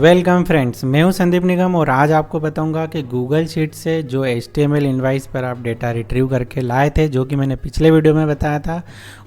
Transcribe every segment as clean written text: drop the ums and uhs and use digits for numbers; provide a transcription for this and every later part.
Welcome friends, मैं हूं संदीप निगम और आज आपको बताऊंगा कि गूगल शीट से जो HTML इनवाइस पर आप डेटा रिट्रीव करके लाए थे, जो कि मैंने पिछले वीडियो में बताया था,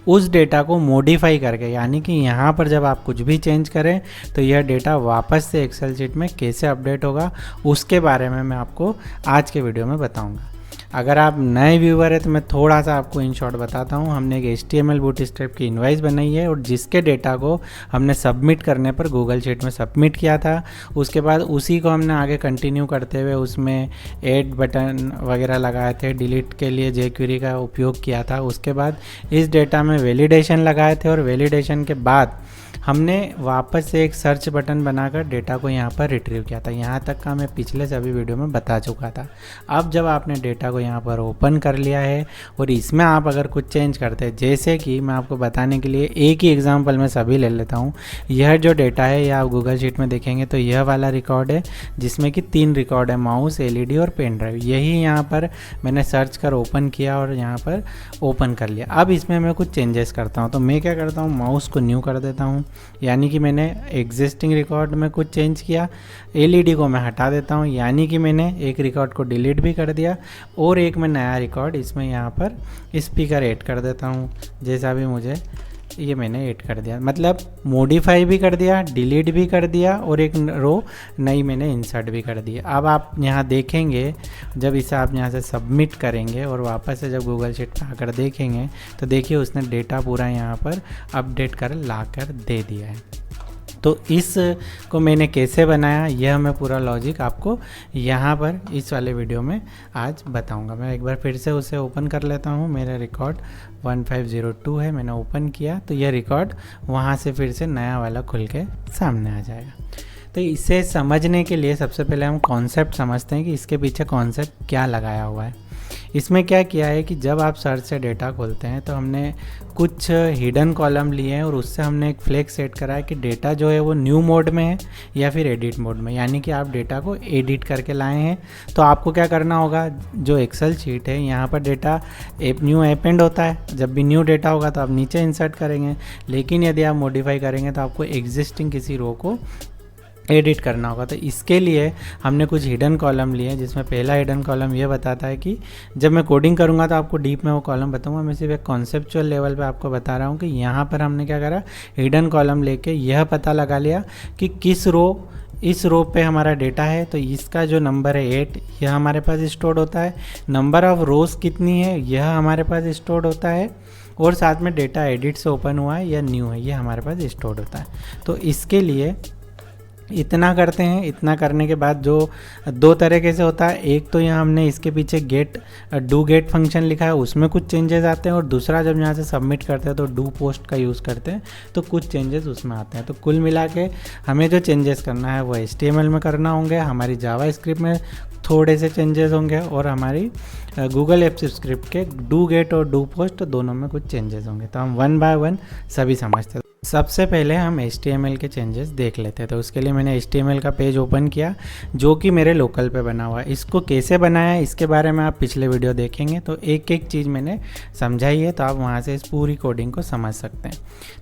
उस डेटा को मॉडिफाई करके, यानी कि यहाँ पर जब आप कुछ भी चेंज करें तो यह डेटा वापस से एक्सेल शीट में कैसे अपडेट होगा, उसके बारे में मैं आपको आज के वीडियो में बताऊँगा। अगर आप नए व्यूवर है तो मैं थोड़ा सा आपको इन शॉर्ट बताता हूँ। हमने एक HTML बूटस्ट्रैप की इनवाइस बनाई है और जिसके डेटा को हमने सबमिट करने पर गूगल शीट में सबमिट किया था। उसके बाद उसी को हमने आगे कंटिन्यू करते हुए उसमें ऐड बटन वगैरह लगाए थे, डिलीट के लिए jQuery का उपयोग किया था। उसके बाद इस डेटा में वैलिडेशन लगाए थे और वैलिडेशन के बाद हमने वापस से एक सर्च बटन बनाकर डेटा को यहाँ पर रिट्रीव किया था। यहाँ तक का मैं पिछले सभी वीडियो में बता चुका था। अब जब आपने डेटा को यहाँ पर ओपन कर लिया है और इसमें आप अगर कुछ चेंज करते हैं, जैसे कि मैं आपको बताने के लिए एक ही एग्जांपल में सभी ले लेता हूँ। यह जो डेटा है यह आप गूगल शीट में देखेंगे तो यह वाला रिकॉर्ड है जिसमें कि 3 रिकॉर्ड है, माउस, LED और पेन ड्राइव। यही यहाँ पर मैंने सर्च कर ओपन किया और यहाँ पर ओपन कर लिया। अब इसमें मैं कुछ चेंजेस करता हूँ, तो मैं क्या करता हूँ, माउस को न्यू कर देता हूँ, यानी कि मैंने एग्जिस्टिंग रिकॉर्ड में कुछ चेंज किया। LED को मैं हटा देता हूँ, यानी कि मैंने एक रिकॉर्ड को डिलीट भी कर दिया और एक मैं नया रिकॉर्ड इसमें यहाँ पर स्पीकर ऐड कर देता हूँ। जैसा भी मुझे ये मैंने ऐड कर दिया, मतलब मॉडिफाई भी कर दिया, डिलीट भी कर दिया और एक रो नई मैंने इंसर्ट भी कर दिया। अब आप यहाँ देखेंगे, जब इसे आप यहाँ से सबमिट करेंगे और वापस से जब गूगल शीट पर आकर देखेंगे तो देखिए उसने डेटा पूरा यहाँ पर अपडेट कर ला कर दे दिया है। तो इस को मैंने कैसे बनाया, यह मैं पूरा लॉजिक आपको यहाँ पर इस वाले वीडियो में आज बताऊँगा। मैं एक बार फिर से उसे ओपन कर लेता हूँ। मेरा रिकॉर्ड 1502 है, मैंने ओपन किया तो यह रिकॉर्ड वहाँ से फिर से नया वाला खुल के सामने आ जाएगा। तो इसे समझने के लिए सबसे पहले हम कॉन्सेप्ट समझते हैं कि इसके पीछे कॉन्सेप्ट क्या लगाया हुआ है। इसमें क्या किया है कि जब आप सर्च से डेटा खोलते हैं तो हमने कुछ हिडन कॉलम लिए हैं और उससे हमने एक फ्लैग सेट करा है कि डेटा जो है वो न्यू मोड में है या फिर एडिट मोड में, यानी कि आप डेटा को एडिट करके लाए हैं। तो आपको क्या करना होगा, जो एक्सेल शीट है यहाँ पर डेटा न्यू अपेंड होता है, जब भी न्यू डेटा होगा तो आप नीचे इंसर्ट करेंगे, लेकिन यदि आप मॉडिफाई करेंगे तो आपको एग्जिस्टिंग किसी रो को एडिट करना होगा। तो इसके लिए हमने कुछ हिडन कॉलम लिए, जिसमें पहला हिडन कॉलम ये बताता है कि जब मैं कोडिंग करूँगा तो आपको डीप में वो कॉलम बताऊँगा। मैं सिर्फ एक कॉन्सेप्चुअल लेवल पे आपको बता रहा हूँ कि यहाँ पर हमने क्या करा, हिडन कॉलम लेके यह पता लगा लिया कि किस रो, इस रो पे हमारा डेटा है तो इसका जो नंबर है 8 यह हमारे पास स्टोर होता है। नंबर ऑफ रोज कितनी है यह हमारे पास स्टोर होता है और साथ में डेटा एडिट से ओपन हुआ है या न्यू है यह हमारे पास स्टोर होता है। तो इसके लिए इतना करते हैं। इतना करने के बाद जो दो तरीके से होता है, एक तो यहाँ हमने इसके पीछे डू गेट फंक्शन लिखा है, उसमें कुछ चेंजेस आते हैं, और दूसरा जब यहाँ से सबमिट करते हैं तो डू पोस्ट का यूज़ करते हैं तो कुछ चेंजेस उसमें आते हैं। तो कुल मिला के हमें जो चेंजेस करना है वो HTML में करना होंगे, हमारी जावा स्क्रिप्ट में थोड़े से चेंजेस होंगे और हमारी गूगल एप्स स्क्रिप्ट के डू गेट और डू पोस्ट दोनों में कुछ चेंजेस होंगे। तो हम वन बाय वन सभी समझते हैं। सबसे पहले हम HTML के चेंजेस देख लेते हैं। तो उसके लिए मैंने HTML का पेज ओपन किया जो कि मेरे लोकल पे बना हुआ है। इसको कैसे बनाया इसके बारे में आप पिछले वीडियो देखेंगे तो एक एक चीज़ मैंने समझाई है, तो आप वहाँ से इस पूरी कोडिंग को समझ सकते हैं।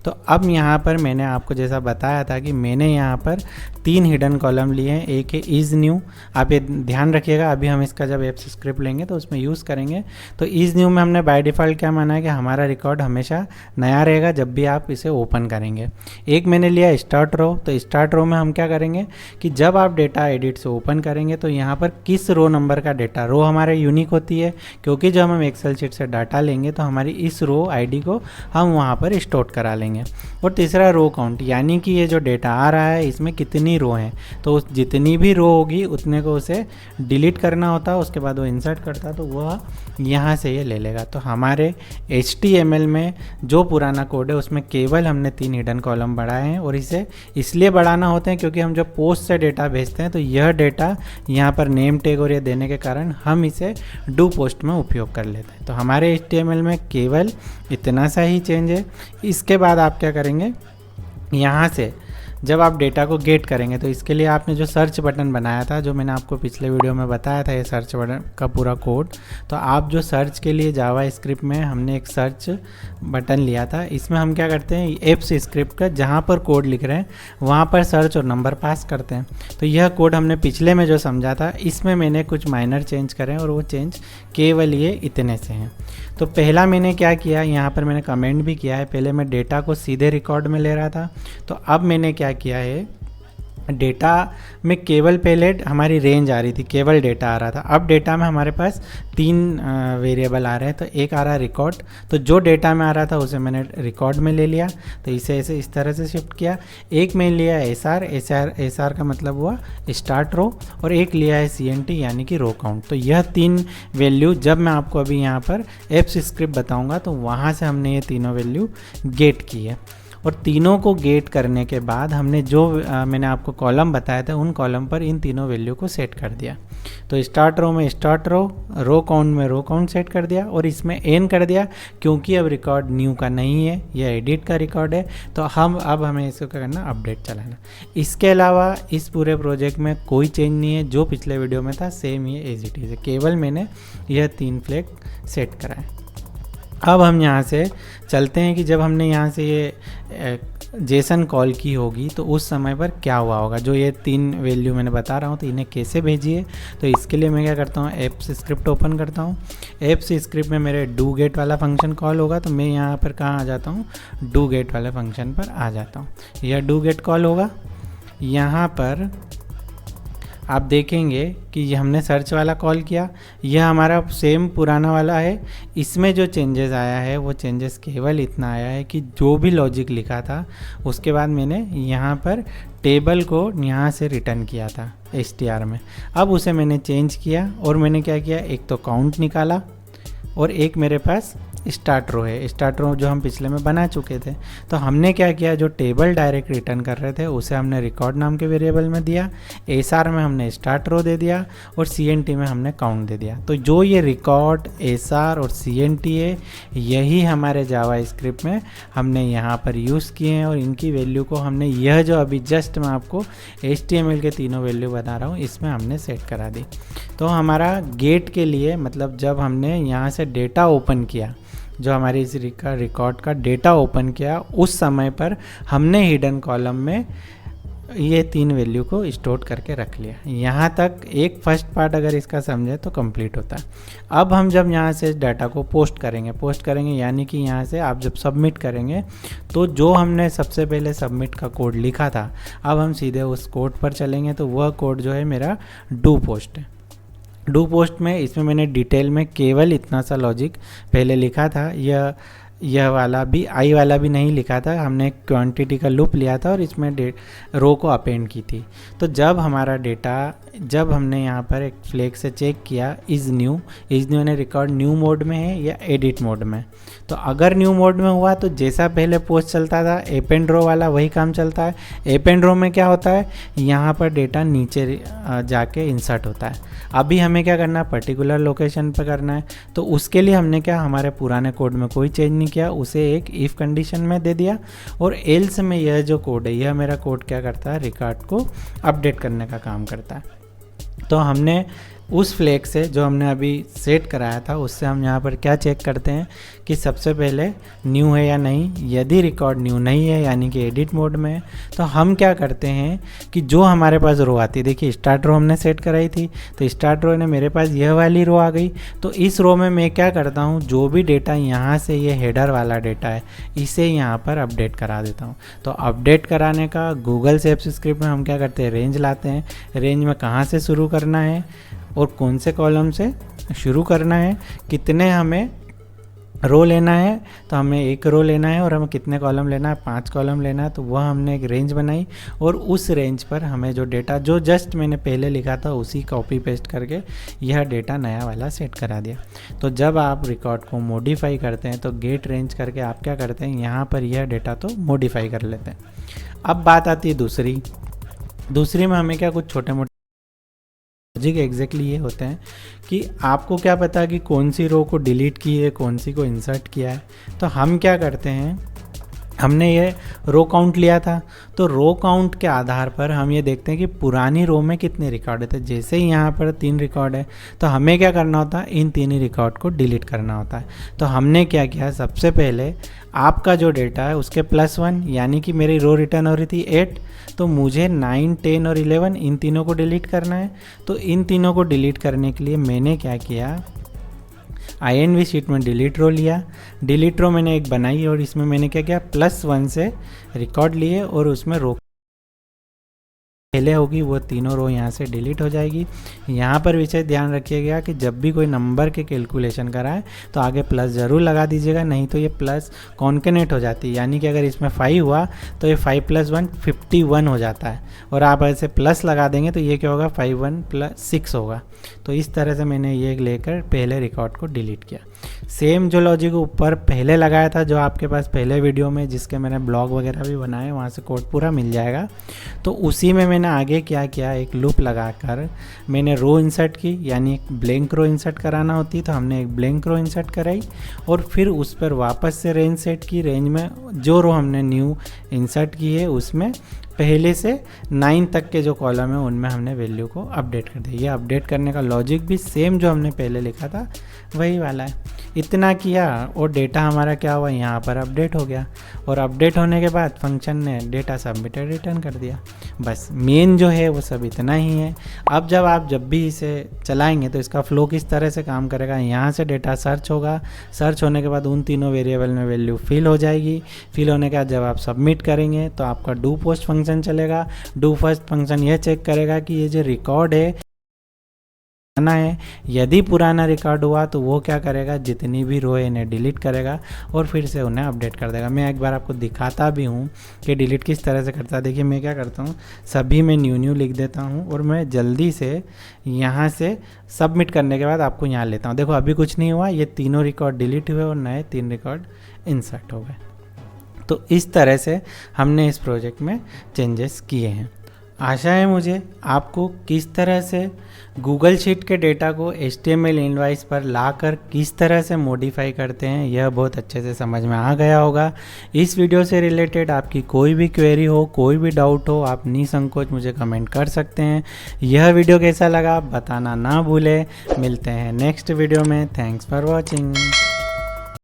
तो अब यहाँ पर मैंने आपको जैसा बताया था कि मैंने यहाँ पर 3 हिडन कॉलम लिए हैं। एक है इज़ न्यू, आप ये ध्यान रखिएगा, अभी हम इसका जब एप्स स्क्रिप्ट लेंगे तो उसमें यूज़ करेंगे। तो इज़ न्यू में हमने बाय डिफ़ॉल्ट क्या माना है कि हमारा रिकॉर्ड हमेशा नया रहेगा जब भी आप इसे ओपन करेंगे। एक मैंने लिया स्टार्ट रो, तो स्टार्ट रो में हम क्या करेंगे कि जब आप डेटा एडिट से ओपन करेंगे तो यहाँ पर किस रो नंबर का डेटा, रो हमारे यूनिक होती है क्योंकि जब हम एक्सेल शीट से डाटा लेंगे तो हमारी इस रो ID को हम वहाँ पर स्टोर करा लेंगे। और तीसरा रो काउंट, यानी कि ये जो डेटा आ रहा है इसमें कितनी रो हैं, तो जितनी भी रो होगी उतने को उसे डिलीट करना होता है, उसके बाद वो इंसर्ट करता है तो वह यहाँ से ये ले लेगा। तो हमारे HTML में जो पुराना कोड है उसमें केवल हमने 3 हिडन कॉलम बढ़ाए हैं, और इसे इसलिए बढ़ाना होते हैं क्योंकि हम जब पोस्ट से डेटा भेजते हैं तो यह डेटा यहाँ पर नेम टैग और ये देने के कारण हम इसे डू पोस्ट में उपयोग कर लेते हैं। तो हमारे HTML में केवल इतना सा ही चेंज है। इसके बाद आप क्या करेंगे, यहाँ से जब आप डेटा को गेट करेंगे तो इसके लिए आपने जो सर्च बटन बनाया था, जो मैंने आपको पिछले वीडियो में बताया था, ये सर्च बटन का पूरा कोड, तो आप जो सर्च के लिए जावा स्क्रिप्ट में हमने एक सर्च बटन लिया था, इसमें हम क्या करते हैं, एप्स स्क्रिप्ट का जहाँ पर कोड लिख रहे हैं वहाँ पर सर्च और नंबर पास करते हैं। तो यह कोड हमने पिछले में जो समझा था, इसमें मैंने कुछ माइनर चेंज करे और वो चेंज केवल ये इतने से हैं। तो पहला मैंने क्या किया, यहाँ पर मैंने कमेंट भी किया है, पहले मैं डेटा को सीधे रिकॉर्ड में ले रहा था, तो अब मैंने क्या किया है, डेटा में केवल पहले हमारी रेंज आ रही थी, केवल डेटा आ रहा था, अब डेटा में हमारे पास 3 वेरिएबल आ रहे हैं। तो एक आ रहा है रिकॉर्ड, तो जो डेटा में आ रहा था उसे मैंने रिकॉर्ड में ले लिया, तो इसे ऐसे इस तरह से शिफ्ट किया। एक में लिया है एसआर का मतलब हुआ स्टार्ट रो, और एक लिया है सीएनटी यानी कि रो काउंट। तो यह 3 वैल्यू जब मैं आपको अभी यहाँ पर एप्स स्क्रिप्ट बताऊँगा तो वहाँ से हमने ये तीनों वैल्यू गेट की है। और तीनों को गेट करने के बाद हमने जो मैंने आपको कॉलम बताया था, उन कॉलम पर इन तीनों वैल्यू को सेट कर दिया। तो स्टार्ट रो में स्टार्ट रो काउंट में रो काउंट सेट कर दिया, और इसमें एन कर दिया क्योंकि अब रिकॉर्ड न्यू का नहीं है, यह एडिट का रिकॉर्ड है। तो अब हमें इसको क्या करना, अपडेट चलाना। इसके अलावा इस पूरे प्रोजेक्ट में कोई चेंज नहीं है, जो पिछले वीडियो में था सेम ही एज इट इज़ है, केवल मैंने यह 3 फ्लैग सेट करा है। अब हम यहाँ से चलते हैं कि जब हमने यहाँ से ये जेसन कॉल की होगी तो उस समय पर क्या हुआ होगा। जो ये 3 वैल्यू मैंने बता रहा हूँ तो इन्हें कैसे भेजिए, तो इसके लिए मैं क्या करता हूँ, एप्स स्क्रिप्ट ओपन करता हूँ। एप्स स्क्रिप्ट में मेरे डू गेट वाला फंक्शन कॉल होगा, तो मैं यहाँ पर कहाँ आ जाता हूँ, डू गेट वाले फंक्शन पर आ जाता हूँ। यह डू गेट कॉल होगा। यहाँ पर आप देखेंगे कि ये हमने सर्च वाला कॉल किया, यह हमारा सेम पुराना वाला है। इसमें जो चेंजेस आया है वो चेंजेस केवल इतना आया है कि जो भी लॉजिक लिखा था उसके बाद मैंने यहाँ पर टेबल को यहाँ से रिटर्न किया था str में, अब उसे मैंने चेंज किया और मैंने क्या किया, एक तो काउंट निकाला और एक मेरे पास स्टार्ट रो है, स्टार्ट रो जो हम पिछले में बना चुके थे। तो हमने क्या किया, जो टेबल डायरेक्ट रिटर्न कर रहे थे उसे हमने रिकॉर्ड नाम के वेरिएबल में दिया, एसआर में हमने स्टार्ट रो दे दिया और सीएनटी में हमने काउंट दे दिया। तो जो ये रिकॉर्ड, एसआर और सीएनटी है, यही हमारे जावा स्क्रिप्ट में हमने यहाँ पर यूज़ किए हैं, और इनकी वैल्यू को हमने यह जो अभी जस्ट मैं आपको HTML के तीनों वैल्यू बता रहा हूँ इसमें हमने सेट करा दी। तो हमारा गेट के लिए मतलब जब हमने यहाँ से डेटा ओपन किया, जो हमारी इस रिकॉर्ड का डेटा ओपन किया, उस समय पर हमने हिडन कॉलम में ये 3 वैल्यू को स्टोर करके रख लिया। यहाँ तक एक फर्स्ट पार्ट अगर इसका समझे तो कंप्लीट होता है। अब हम जब यहाँ से डाटा को पोस्ट करेंगे यानी कि यहाँ से आप जब सबमिट करेंगे तो जो हमने सबसे पहले सबमिट का कोड लिखा था, अब हम सीधे उस कोड पर चलेंगे। तो वह कोड जो है मेरा डू पोस्ट है। डू पोस्ट में इसमें मैंने डिटेल में केवल इतना सा लॉजिक पहले लिखा था, यह वाला भी, आई वाला भी नहीं लिखा था, हमने क्वांटिटी का लूप लिया था और इसमें रो को अपेंड की थी। तो जब हमारा डेटा, जब हमने यहाँ पर एक फ्लैग से चेक किया इज़ न्यू यानी रिकॉर्ड न्यू मोड में है या एडिट मोड में, तो अगर न्यू मोड में हुआ तो जैसा पहले पोस्ट चलता था एपेंड रो वाला वही काम चलता है। एपेंड रो में क्या होता है, यहाँ पर डेटा नीचे जाके इंसर्ट होता है। अभी हमें क्या करना है, पर्टिकुलर लोकेशन पर करना है। तो उसके लिए हमने क्या, हमारे पुराने कोड में कोई चेंज नहीं किया, उसे एक इफ़ कंडीशन में दे दिया, और एल्स में यह जो कोड है, यह मेरा कोड क्या करता है, रिकॉर्ड को अपडेट करने का काम करता है। तो हमने उस फ्लैग से जो हमने अभी सेट कराया था उससे हम यहाँ पर क्या चेक करते हैं कि सबसे पहले न्यू है या नहीं। यदि रिकॉर्ड न्यू नहीं है यानी कि एडिट मोड में है, तो हम क्या करते हैं कि जो हमारे पास रो आती है, देखिए स्टार्ट रो हमने सेट कराई थी, तो स्टार्ट रो ने मेरे पास यह वाली रो आ गई। तो इस रो में मैं क्या करता हूँ, जो भी डेटा यहाँ से ये हेडर वाला डेटा है इसे यहाँ पर अपडेट करा देता हूँ। तो अपडेट कराने का गूगल से एप्स स्क्रिप्ट में हम क्या करते हैं, रेंज लाते हैं। रेंज में कहाँ से शुरू करना है और कौन से कॉलम से शुरू करना है, कितने हमें रो लेना है, तो हमें 1 रो लेना है, और हमें कितने कॉलम लेना है, 5 कॉलम लेना है। तो वह हमने एक रेंज बनाई और उस रेंज पर हमें जो डेटा जो जस्ट मैंने पहले लिखा था उसी कॉपी पेस्ट करके यह डेटा नया वाला सेट करा दिया। तो जब आप रिकॉर्ड को मॉडिफाई करते हैं तो गेट रेंज करके आप क्या करते हैं, यहाँ पर यह डेटा तो मॉडिफाई कर लेते हैं। अब बात आती है दूसरी में हमें क्या, कुछ छोटे मोटे लॉजिक एग्जैक्टली ये होते हैं कि आपको क्या पता कि कौन सी रो को डिलीट की है, कौन सी को इंसर्ट किया है। तो हम क्या करते हैं, हमने ये रो काउंट लिया था, तो रो काउंट के आधार पर हम ये देखते हैं कि पुरानी रो में कितने रिकॉर्ड थे। जैसे ही यहाँ पर 3 रिकॉर्ड है तो हमें क्या करना होता है, इन 3 ही रिकॉर्ड को डिलीट करना होता है। तो हमने क्या किया, सबसे पहले आपका जो डेटा है उसके +1, यानी कि मेरी रो रिटर्न हो रही थी 8, तो मुझे 9, 10 और 11 इन तीनों को डिलीट करना है। तो इन तीनों को डिलीट करने के लिए मैंने क्या किया, INV शीट में डिलीट रो लिया। डिलीट रो मैंने एक बनाई और इसमें मैंने क्या किया, +1 से रिकॉर्ड लिए और उसमें रो पहले होगी वो तीनों रो यहाँ से डिलीट हो जाएगी। यहाँ पर विषय ध्यान रखिएगा कि जब भी कोई नंबर के कैलकुलेशन कराए तो आगे प्लस ज़रूर लगा दीजिएगा, नहीं तो ये प्लस कॉन्केनेट हो जाती है, यानी कि अगर इसमें 5 हुआ तो ये 5 + 1 51 हो जाता है, और आप ऐसे प्लस लगा देंगे तो ये क्या होगा, 5 1 + 6 होगा। तो इस तरह से मैंने ये लेकर पहले रिकॉर्ड को डिलीट किया। सेम जो लॉजिक ऊपर पहले लगाया था, जो आपके पास पहले वीडियो में जिसके मैंने ब्लॉग वगैरह भी बनाए, वहाँ से कोड पूरा मिल जाएगा। तो उसी में मैंने आगे क्या किया, एक लूप लगाकर मैंने रो इंसर्ट की, यानी एक ब्लैंक रो इंसर्ट कराना होती तो हमने एक ब्लैंक रो इंसर्ट कराई, और फिर उस पर वापस से रेंज सेट की। रेंज में जो रो हमने न्यू इंसर्ट की है उसमें पहले से 9 तक के जो कॉलम है उनमें हमने वैल्यू को अपडेट कर दिया। ये अपडेट करने का लॉजिक भी सेम जो हमने पहले लिखा था वही वाला है। इतना किया और डेटा हमारा क्या हुआ, यहाँ पर अपडेट हो गया, और अपडेट होने के बाद फंक्शन ने डेटा सबमिटेड रिटर्न कर दिया। बस मेन जो है वो सब इतना ही है। अब जब भी इसे चलाएंगे तो इसका फ्लो किस तरह से काम करेगा, यहाँ से डेटा सर्च होगा, सर्च होने के बाद उन तीनों वेरिएबल में वैल्यू फिल हो जाएगी। फिल होने के बाद जब आप सबमिट करेंगे तो आपका डू पोस्ट फंक्शन चलेगा। डू फर्स्ट फंक्शन यह चेक करेगा कि ये जो रिकॉर्ड है है, यदि पुराना रिकॉर्ड हुआ तो वो क्या करेगा, जितनी भी रो है इन्हें डिलीट करेगा और फिर से उन्हें अपडेट कर देगा। मैं एक बार आपको दिखाता भी हूँ कि डिलीट किस तरह से करता है। देखिए मैं क्या करता हूँ, सभी में न्यू लिख देता हूँ और मैं जल्दी से यहाँ से सबमिट करने के बाद आपको यहाँ लेता हूँ। देखो अभी कुछ नहीं हुआ, ये तीनों रिकॉर्ड डिलीट हुए और नए 3 रिकॉर्ड इंसर्ट हो गए। तो इस तरह से हमने इस प्रोजेक्ट में चेंजेस किए हैं। आशा है मुझे आपको किस तरह से गूगल शीट के डेटा को HTML इनवॉइस पर लाकर किस तरह से मॉडिफाई करते हैं यह बहुत अच्छे से समझ में आ गया होगा। इस वीडियो से रिलेटेड आपकी कोई भी क्वेरी हो, कोई भी डाउट हो, आप निसंकोच मुझे कमेंट कर सकते हैं। यह वीडियो कैसा लगा बताना ना भूलें। मिलते हैं नेक्स्ट वीडियो में। Thanks for watching.